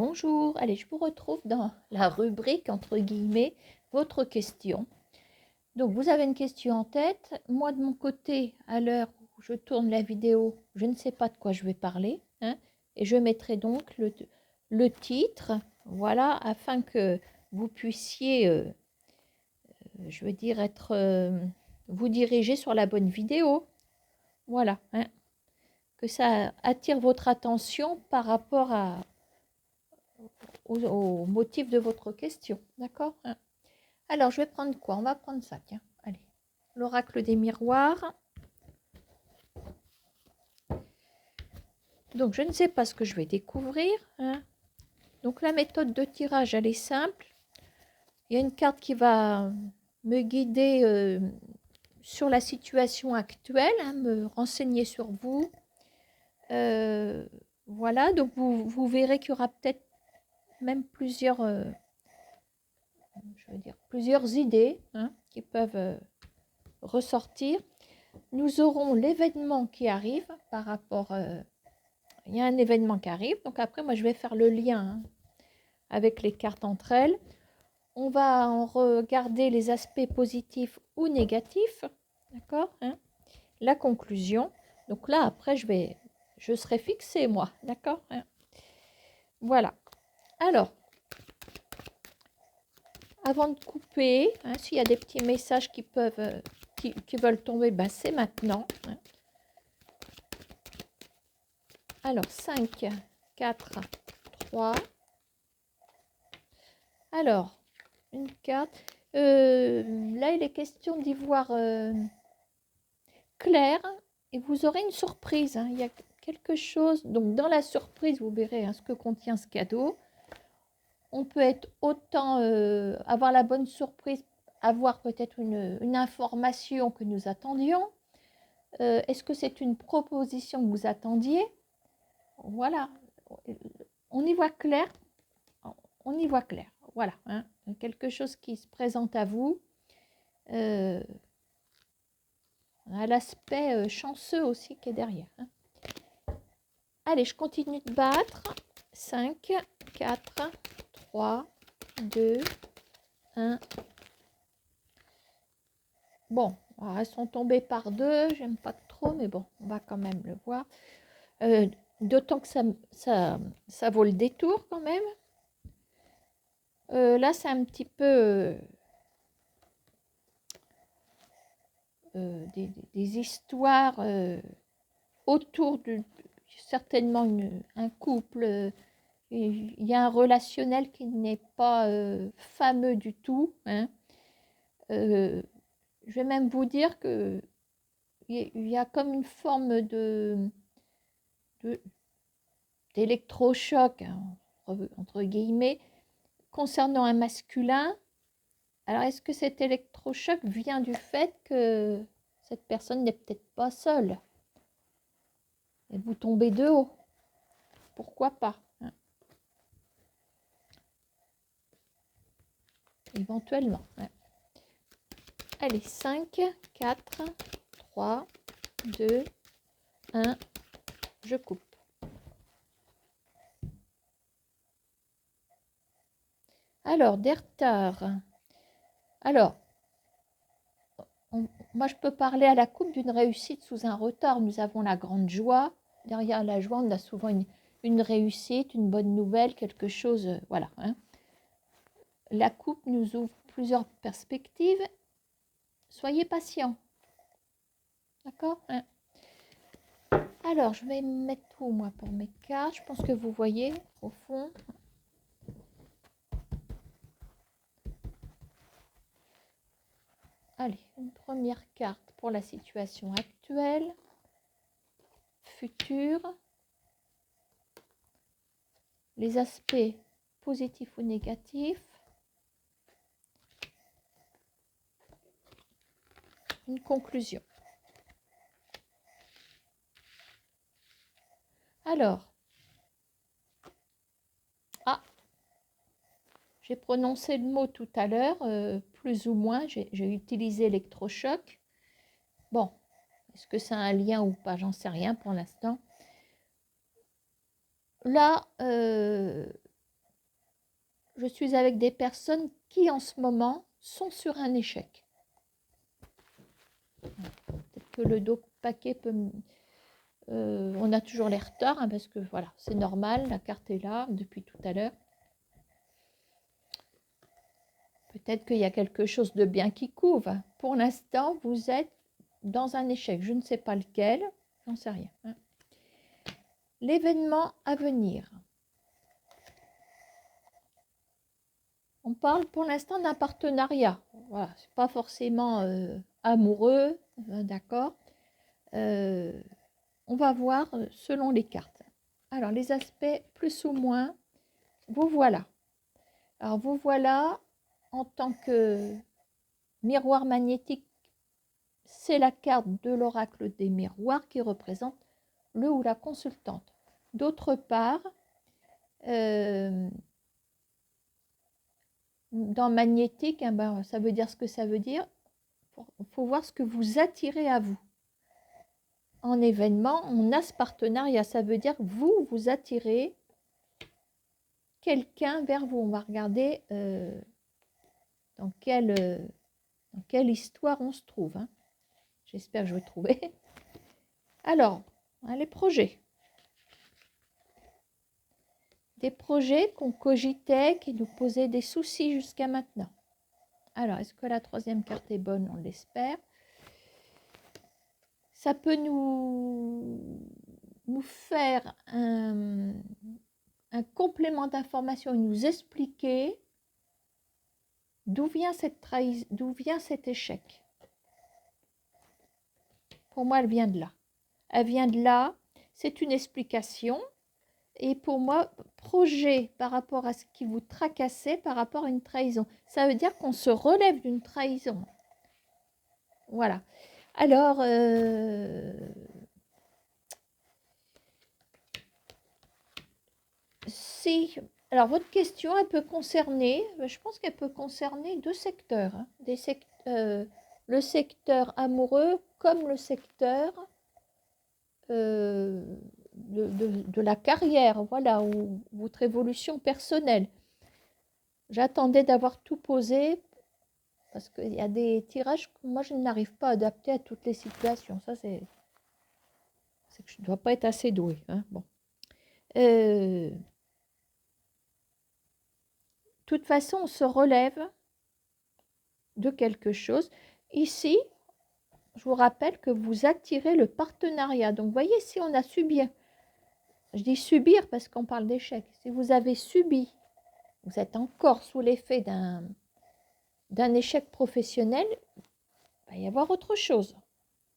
Bonjour, allez, je vous retrouve dans la rubrique, entre guillemets, votre question. Donc, vous avez une question en tête. Moi, de mon côté, à l'heure où je tourne la vidéo, je ne sais pas de quoi je vais parler, hein, et je mettrai donc le titre, voilà, afin que vous puissiez, je veux dire, vous diriger sur la bonne vidéo. Voilà, hein, que ça attire votre attention par rapport au motif de votre question. D'accord, hein. Alors, je vais prendre quoi? On va prendre ça, tiens. Allez, l'oracle des miroirs. Donc, je ne sais pas ce que je vais découvrir, hein. Donc, la méthode de tirage, elle est simple. Il y a une carte qui va me guider sur la situation actuelle, hein, me renseigner sur vous. Voilà, donc vous verrez qu'il y aura peut-être même plusieurs idées, hein, qui peuvent ressortir. Nous aurons l'événement qui arrive par rapport... il y a un événement qui arrive, donc après, moi, je vais faire le lien, hein, avec les cartes entre elles. On va en regarder les aspects positifs ou négatifs, d'accord, hein, la conclusion. Donc là, après, je serai fixée, moi, d'accord, hein. Voilà. Alors, avant de couper, hein, s'il y a des petits messages qui peuvent, qui veulent tomber, ben c'est maintenant, hein. Alors, 5, 4, 3. Alors, une carte. Là, il est question d'y voir clair et vous aurez une surprise, hein. Il y a quelque chose. Donc, dans la surprise, vous verrez, hein, ce que contient ce cadeau. On peut être autant avoir la bonne surprise, avoir peut-être une information que nous attendions. Est-ce que c'est une proposition que vous attendiez? Voilà. On y voit clair. On y voit clair. Voilà, hein. Quelque chose qui se présente à vous. On a l'aspect chanceux aussi qui est derrière, hein. Allez, je continue de battre. 5, 4, 3, 2, 1. Bon, elles sont tombées par deux. J'aime pas trop, mais bon, on va quand même le voir. D'autant que ça vaut le détour quand même. Là, c'est un petit peu des histoires autour de certainement un couple. Il y a un relationnel qui n'est pas fameux du tout, hein. Je vais même vous dire que il y a comme une forme d'électrochoc, hein, entre guillemets, concernant un masculin. Alors, est-ce que cet électrochoc vient du fait que cette personne n'est peut-être pas seule et vous tombez de haut? Pourquoi pas, hein, éventuellement, ouais. Allez, 5, 4, 3, 2, 1, je coupe. Alors, des retards. Alors, moi, je peux parler à la coupe d'une réussite sous un retard. Nous avons la grande joie. Derrière la joie, on a souvent une réussite, une bonne nouvelle, quelque chose, voilà, hein. La coupe nous ouvre plusieurs perspectives. Soyez patient. D'accord, hein. Alors, je vais mettre où, moi, pour mes cartes? Je pense que vous voyez, au fond. Allez, une première carte pour la situation actuelle, future, les aspects positifs ou négatifs, une conclusion. Alors, j'ai prononcé le mot tout à l'heure, plus ou moins, j'ai utilisé électrochoc. Bon, est-ce que ça a un lien ou pas? J'en sais rien pour l'instant. Là, suis avec des personnes qui en ce moment sont sur un échec. Peut-être que le dos paquet peut... on a toujours les retards, hein, parce que voilà, c'est normal, la carte est là depuis tout à l'heure. Peut-être qu'il y a quelque chose de bien qui couvre. Pour l'instant, vous êtes dans un échec. Je ne sais pas lequel, j'en sais rien. Hein. L'événement à venir. On parle pour l'instant d'un partenariat. Voilà, c'est pas forcément amoureux, d'accord. On va voir selon les cartes. Alors, les aspects plus ou moins, vous voilà. Alors, vous voilà en tant que miroir magnétique, c'est la carte de l'oracle des miroirs qui représente le ou la consultante. D'autre part, dans magnétique, hein, ben, ça veut dire ce que ça veut dire. Il faut voir ce que vous attirez à vous. En événement, on a ce partenariat. Ça veut dire que vous attirez quelqu'un vers vous. On va regarder dans quelle histoire on se trouve. Hein. J'espère que je vais trouver. Alors, hein, les projets. Des projets qu'on cogitait, qui nous posaient des soucis jusqu'à maintenant. Alors, est-ce que la troisième carte est bonne? On l'espère. Ça peut nous faire un complément d'information, nous expliquer d'où vient cette trahison, d'où vient cet échec. Pour moi, elle vient de là. Elle vient de là, c'est une explication. Et pour moi, projet par rapport à ce qui vous tracassait, par rapport à une trahison. Ça veut dire qu'on se relève d'une trahison. Voilà. Alors, alors votre question, elle peut concerner, je pense qu'elle peut concerner deux secteurs. Hein, le secteur amoureux comme le secteur de la carrière, voilà, ou votre évolution personnelle. J'attendais d'avoir tout posé parce qu'il y a des tirages que moi je n'arrive pas à adapter à toutes les situations. Ça, c'est que je ne dois pas être assez douée. Hein. Bon. De toute façon, on se relève de quelque chose. Ici, je vous rappelle que vous attirez le partenariat. Donc, vous voyez, si on a subi, je dis subir parce qu'on parle d'échec. Si vous avez subi, vous êtes encore sous l'effet d'un échec professionnel, il va y avoir autre chose.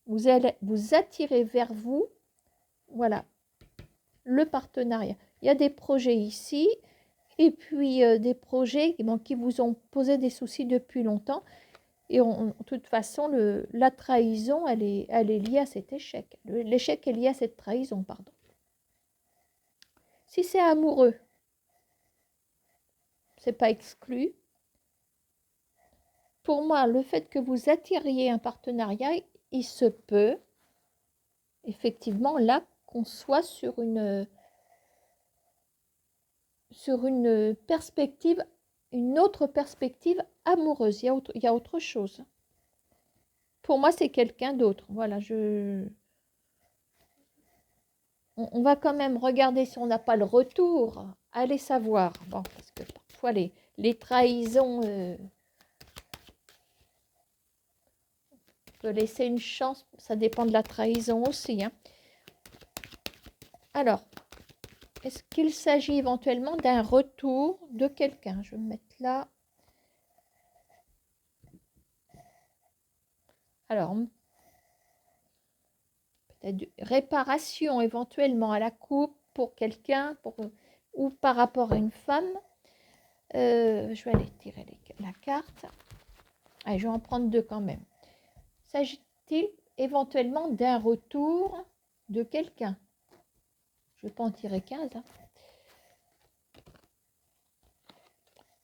Vous allez vous attirer vers vous, voilà, le partenariat. Il y a des projets ici, et puis des projets qui vous ont posé des soucis depuis longtemps. Et de toute façon, la trahison, elle est liée à cet échec. L'échec est lié à cette trahison, pardon. Si c'est amoureux, c'est pas exclu. Pour moi, le fait que vous attiriez un partenariat, il se peut, effectivement, là, qu'on soit sur une perspective, une autre perspective amoureuse. Il y a autre chose. Pour moi, c'est quelqu'un d'autre. Voilà, on va quand même regarder si on n'a pas le retour. Allez savoir. Bon, parce que parfois, les trahisons, on peut laisser une chance. Ça dépend de la trahison aussi. Hein. Alors, est-ce qu'il s'agit éventuellement d'un retour de quelqu'un? Je vais me mettre là. Alors, peut-être réparation éventuellement à la coupe pour quelqu'un ou par rapport à une femme. Je vais aller tirer la carte. Allez, je vais en prendre deux quand même. S'agit-il éventuellement d'un retour de quelqu'un? Je ne vais pas en tirer 15. Hein.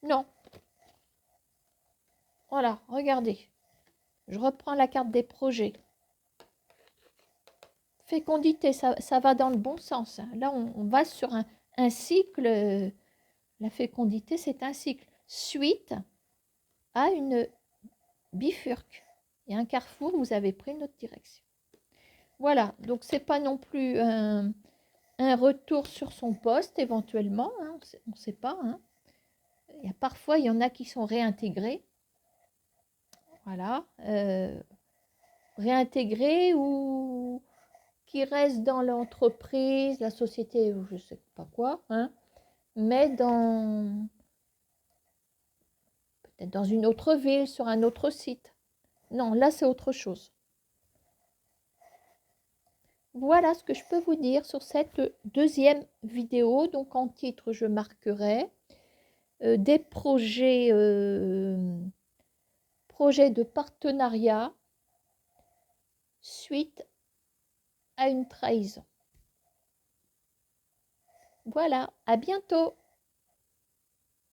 Non. Voilà, regardez. Je reprends la carte des projets. Fécondité, ça va dans le bon sens. Là, on va sur un cycle. La fécondité, c'est un cycle. Suite à une bifurque. Il y a un carrefour, vous avez pris une autre direction. Voilà, donc c'est pas non plus un retour sur son poste éventuellement, hein, on ne sait pas. Hein. Parfois, il y en a qui sont réintégrés. Voilà. Réintégrés ou qui restent dans l'entreprise, la société, ou je ne sais pas quoi, hein, mais peut-être dans une autre ville, sur un autre site. Non, là, c'est autre chose. Voilà ce que je peux vous dire sur cette deuxième vidéo. Donc, en titre, je marquerai des projets de partenariat suite à une trahison. Voilà, à bientôt!